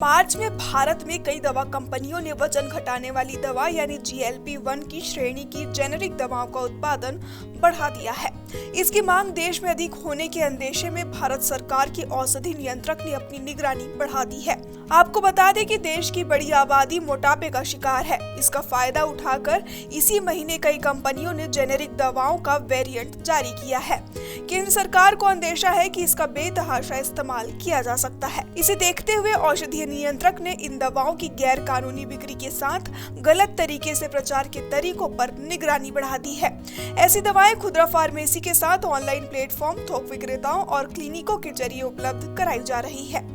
मार्च में भारत में कई दवा कंपनियों ने वजन घटाने वाली दवा यानी GLP-1 की श्रेणी की जेनेरिक दवाओं का उत्पादन बढ़ा दिया है। इसकी मांग देश में अधिक होने के अंदेशे में भारत सरकार की औषधि नियंत्रक ने अपनी निगरानी बढ़ा दी है। आपको बता दें कि देश की बड़ी आबादी मोटापे का शिकार है। इसका फायदा उठाकर इसी महीने कई कंपनियों ने जेनेरिक दवाओं का वेरिएंट जारी किया है। केंद्र सरकार को अंदेशा है कि इसका बेतहाशा इस्तेमाल किया जा सकता है। इसे देखते हुए औषधि नियंत्रक ने इन दवाओं की गैर कानूनी बिक्री के साथ गलत तरीके से प्रचार के तरीकों पर निगरानी बढ़ा दी है। ऐसी दवाएं खुदरा फार्मेसी के साथ ऑनलाइन प्लेटफॉर्म, थोक विक्रेताओं और क्लिनिकों के जरिए उपलब्ध कराई जा रही है।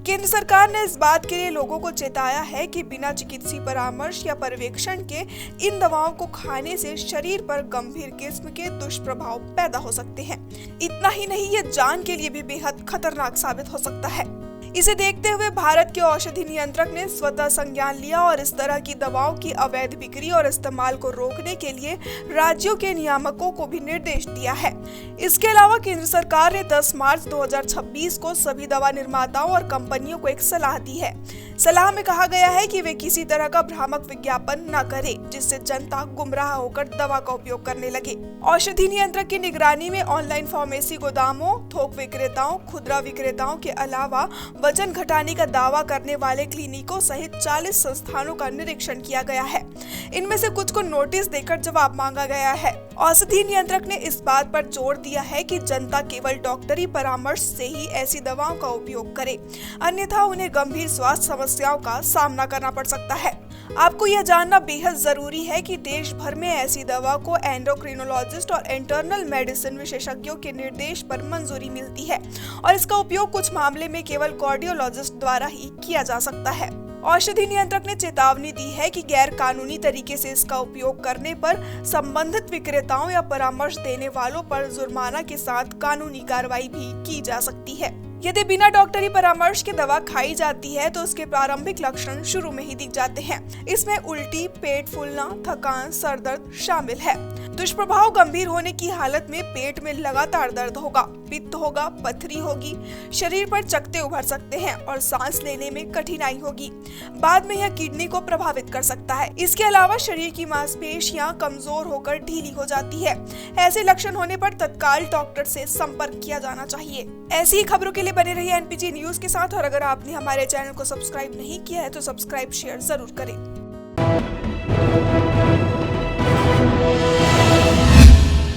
केंद्र सरकार ने इस बात के लिए लोगों को चेताया है कि बिना चिकित्सीय परामर्श या पर्यवेक्षण के इन दवाओं को खाने से शरीर पर गंभीर किस्म के दुष्प्रभाव पैदा हो सकते हैं। इतना ही नहीं, ये जान के लिए भी बेहद खतरनाक साबित हो सकता है। इसे देखते हुए भारत के औषधि नियंत्रक ने स्वतः संज्ञान लिया और इस तरह की दवाओं की अवैध बिक्री और इस्तेमाल को रोकने के लिए राज्यों के नियामकों को भी निर्देश दिया है। इसके अलावा केंद्र सरकार ने 10 मार्च 2026 को सभी दवा निर्माताओं और कंपनियों को एक सलाह दी है। सलाह में कहा गया है कि वे किसी तरह का भ्रामक विज्ञापन न करें जिससे जनता गुमराह होकर दवा का उपयोग करने लगे। औषधि नियंत्रक की निगरानी में ऑनलाइन फार्मेसी गोदामों, थोक विक्रेताओं, खुदरा विक्रेताओं के अलावा वजन घटाने का दावा करने वाले क्लिनिकों सहित 40 संस्थानों का निरीक्षण किया गया है। इनमें से कुछ को नोटिस देकर जवाब मांगा गया है। औषधि नियंत्रक ने इस बात पर जोर दिया है कि जनता केवल डॉक्टरी परामर्श से ही ऐसी दवाओं का उपयोग करे, अन्यथा उन्हें गंभीर स्वास्थ्य समस्याओं का सामना करना पड़ सकता है। आपको यह जानना बेहद जरूरी है कि देश भर में ऐसी दवा को एंडोक्रिनोलॉजिस्ट और इंटरनल मेडिसिन विशेषज्ञों के निर्देश पर मंजूरी मिलती है और इसका उपयोग कुछ मामले में केवल कार्डियोलॉजिस्ट द्वारा ही किया जा सकता है। औषधि नियंत्रक ने चेतावनी दी है कि गैर कानूनी तरीके से इसका उपयोग करने पर संबंधित विक्रेताओं या परामर्श देने वालों पर जुर्माना के साथ कानूनी कार्रवाई भी की जा सकती है। यदि बिना डॉक्टरी परामर्श के दवा खाई जाती है तो उसके प्रारंभिक लक्षण शुरू में ही दिख जाते हैं। इसमें उल्टी, पेट फूलना, थकान, सर दर्द शामिल है। दुष्प्रभाव गंभीर होने की हालत में पेट में लगातार दर्द होगा, पित्त होगा, पथरी होगी, शरीर पर चकत्ते उभर सकते हैं और सांस लेने में कठिनाई होगी। बाद में यह किडनी को प्रभावित कर सकता है। इसके अलावा शरीर की मांसपेशियां कमजोर होकर ढीली हो जाती है। ऐसे लक्षण होने पर तत्काल डॉक्टर से संपर्क किया जाना चाहिए। ऐसी ही खबरों के लिए बने रहिए NPG न्यूज के साथ और अगर आपने हमारे चैनल को सब्सक्राइब नहीं किया है तो सब्सक्राइब, शेयर जरूर करें।